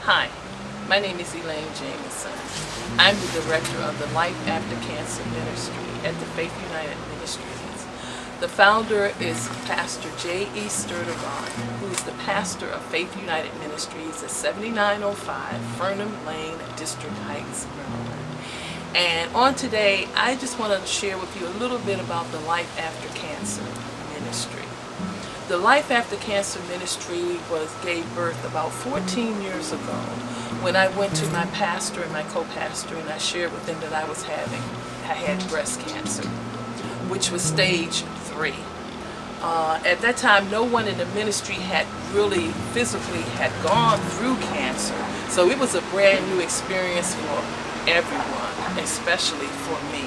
Hi, my name is Elaine Jamison. I'm the director of the Life After Cancer Ministry at the Faith United Ministries. The founder is Pastor J.E. Sturdivant, who is the pastor of Faith United Ministries at 7905 Fernham Lane, District Heights, Maryland. And on today, I just wanted to share with you a little bit about the Life After Cancer Ministry. The Life After Cancer Ministry gave birth about 14 years ago when I went to my pastor and my co-pastor and I shared with them that I had breast cancer, which was stage 3. At that time, no one in the ministry had really physically had gone through cancer, so it was a brand new experience for everyone, especially for me.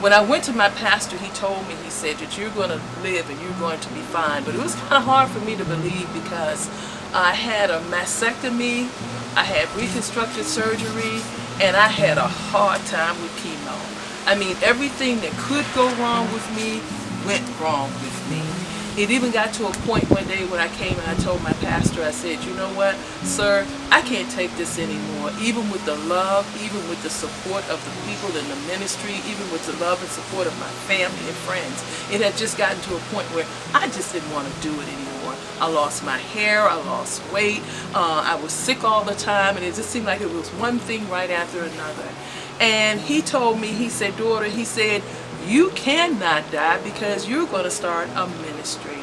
When I went to my pastor, he told me, he said that you're going to live and you're going to be fine. But it was kind of hard for me to believe because I had a mastectomy, I had reconstructive surgery, and I had a hard time with chemo. I mean, everything that could go wrong with me went wrong with me. It even got to a point one day when I came and I told my pastor, I said, you know what, sir, I can't take this anymore. Even with the love, even with the support of the people in the ministry, even with the love and support of my family and friends, it had just gotten to a point where I just didn't want to do it anymore. I lost my hair, I lost weight, I was sick all the time, and it just seemed like it was one thing right after another. And he told me, he said, daughter, he said, you cannot die because you're going to start a ministry.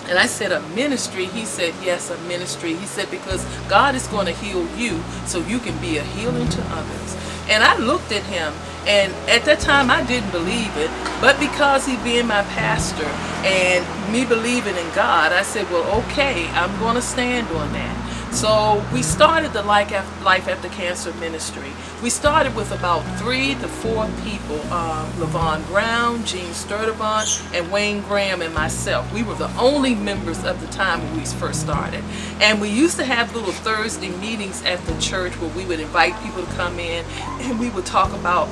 And I said, a ministry? He said, yes, a ministry. He said, because God is going to heal you so you can be a healing to others. And I looked at him, and at that time I didn't believe it, but because he being my pastor and me believing in God, I said, well, okay, I'm going to stand on that. So we started the Life After Cancer Ministry. We started with about 3 to 4 people, LaVon Brown, Gene Sturdivant, and Wayne Graham and myself. We were the only members of the time when we first started. And we used to have little Thursday meetings at the church where we would invite people to come in and we would talk about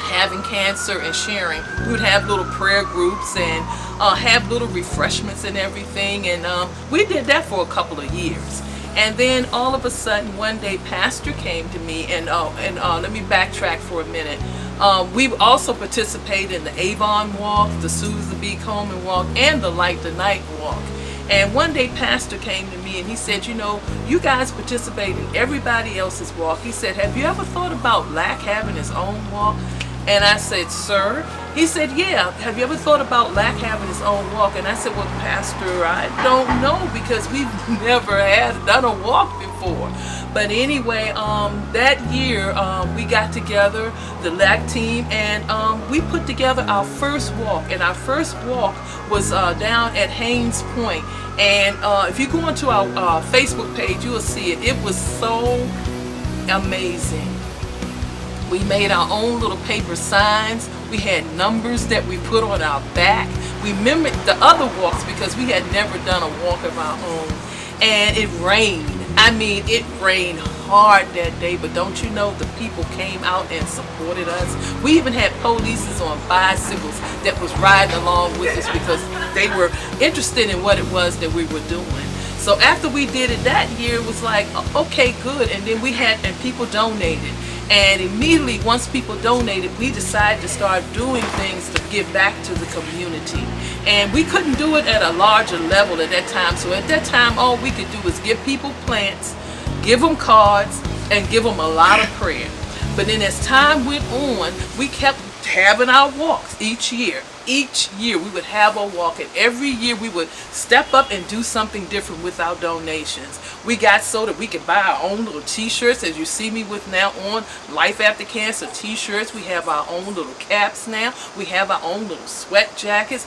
having cancer and sharing. We would have little prayer groups and have little refreshments and everything. And we did that for a couple of years. And then all of a sudden one day pastor came to me and let me backtrack for a minute. We also participated in the Avon Walk, the Susan B. Coleman Walk, and the Light the Night Walk. And one day pastor came to me and he said, you know, you guys participate in everybody else's walk. He said, have you ever thought about Black having his own walk? And I said, sir? He said, yeah, have you ever thought about Black having his own walk? And I said, well, pastor, I don't know because we've never done a walk before. But anyway, that year we got together, the LAC team, and we put together our first walk. And our first walk was down at Haynes Point. And if you go onto our Facebook page, you will see it. It was so amazing. We made our own little paper signs. We had numbers that we put on our back. We mimicked the other walks because we had never done a walk of our own. And it rained. I mean, it rained hard that day, but don't you know the people came out and supported us? We even had police on bicycles that was riding along with us because they were interested in what it was that we were doing. So after we did it that year, it was like, okay, good. And then and people donated. And immediately, once people donated, we decided to start doing things to give back to the community. And we couldn't do it at a larger level at that time. So at that time, all we could do was give people plants, give them cards, and give them a lot of prayer. But then as time went on, we kept having our walks each year. Each year we would have a walk, and every year we would step up and do something different with our donations. We got so that we could buy our own little t-shirts, as you see me with now on Life After Cancer t-shirts. We have our own little caps now. We have our own little sweat jackets.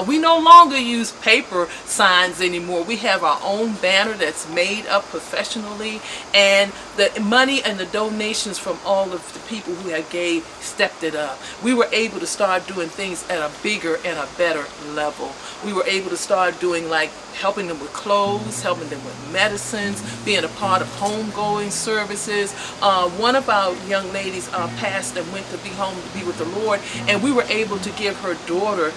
We no longer use paper signs anymore. We have our own banner that's made up professionally, and the money and the donations from all of the people who had gave stepped it up. We were able to start doing things at a bigger and a better level. We were able to start doing like helping them with clothes, helping them with medicines, being a part of homegoing services. One of our young ladies passed and went to be home to be with the Lord, and we were able to give her daughter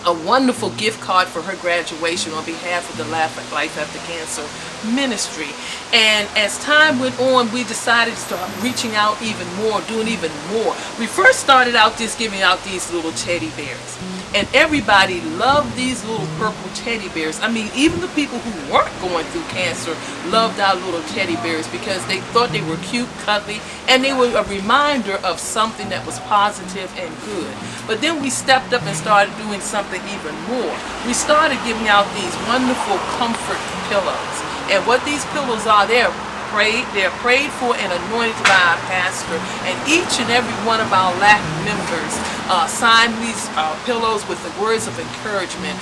a wonderful gift card for her graduation on behalf of the Life After Cancer Ministry. And as time went on, we decided to start reaching out even more, doing even more. We first started out just giving out these little teddy bears. And everybody loved these little purple teddy bears. I mean, even the people who weren't going through cancer loved our little teddy bears because they thought they were cute, cuddly, and they were a reminder of something that was positive and good. But then we stepped up and started doing something even more. We started giving out these wonderful comfort pillows. And what these pillows are, they're prayed for and anointed by our pastor, and each and every one of our LAC members signed these pillows with the words of encouragement.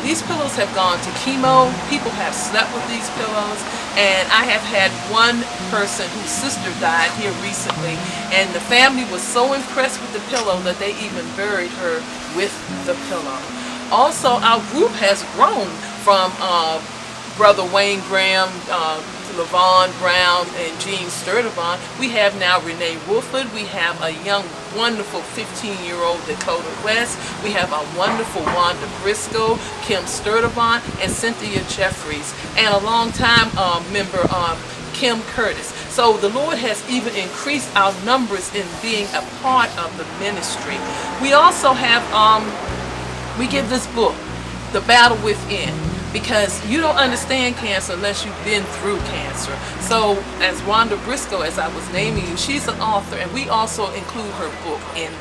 These pillows have gone to chemo. People have slept with these pillows, and I have had one person whose sister died here recently, and the family was so impressed with the pillow that they even buried her with the pillow. Also, our group has grown from Brother Wayne Graham, LaVon Brown, and Jean Sturdivant. We have now Renee Wolford. We have a young, wonderful 15-year-old Dakota West. We have a wonderful Wanda Briscoe, Kim Sturdivant, and Cynthia Jeffries, and a long-time member, Kim Curtis. So the Lord has even increased our numbers in being a part of the ministry. We also have, we give this book, The Battle Within, because you don't understand cancer unless you've been through cancer. So as Wanda Briscoe, as I was naming you, she's an author, and we also include her book in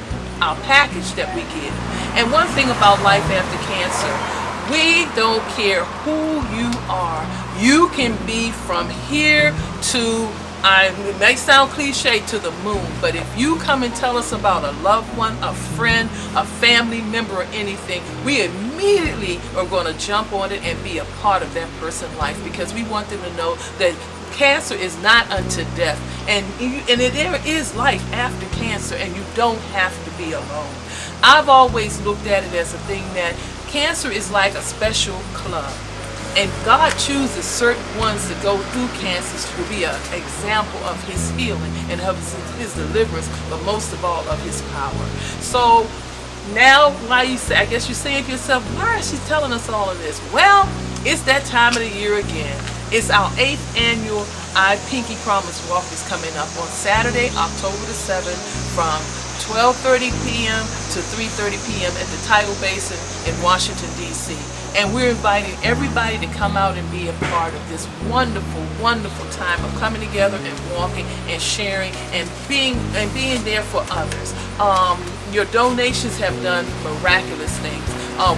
our package that we give. And one thing about Life After Cancer, we don't care who you are. You can be from here to, it may sound cliche, to the moon, but if you come and tell us about a loved one, a friend, a family member, or anything, we immediately are going to jump on it and be a part of that person's life, because we want them to know that cancer is not unto death, and there is life after cancer, and you don't have to be alone. I've always looked at it as a thing that cancer is like a special club. And God chooses certain ones to go through cancers to be an example of His healing and of His deliverance, but most of all of His power. So now, why you say? I guess you're saying to yourself, why is she telling us all of this? Well, it's that time of the year again. It's our 8th annual I Pinky Promise Walk is coming up on Saturday, October the 7th, from 12:30 p.m. to 3:30 p.m. at the Tidal Basin in Washington, D.C. And we're inviting everybody to come out and be a part of this wonderful, wonderful time of coming together and walking and sharing and being there for others. Your donations have done miraculous things.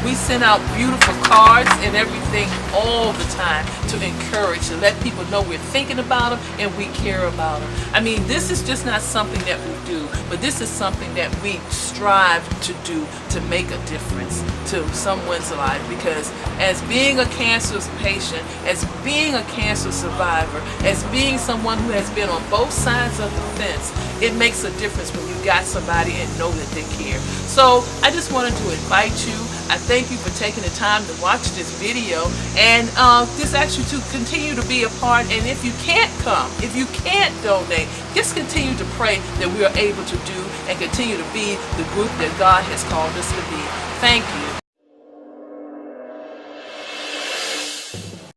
We send out beautiful cards and everything all the time to encourage, to let people know we're thinking about them and we care about them. I mean, this is just not something that we do, but this is something that we strive to do to make a difference to someone's life. Because as being a cancer patient, as being a cancer survivor, as being someone who has been on both sides of the fence, it makes a difference when you got somebody and know that they care. So I just wanted to invite you. I thank you for taking the time to watch this video, and just ask you to continue to be a part. And if you can't come, if you can't donate, just continue to pray that we are able to do and continue to be the group that God has called us to be. Thank you.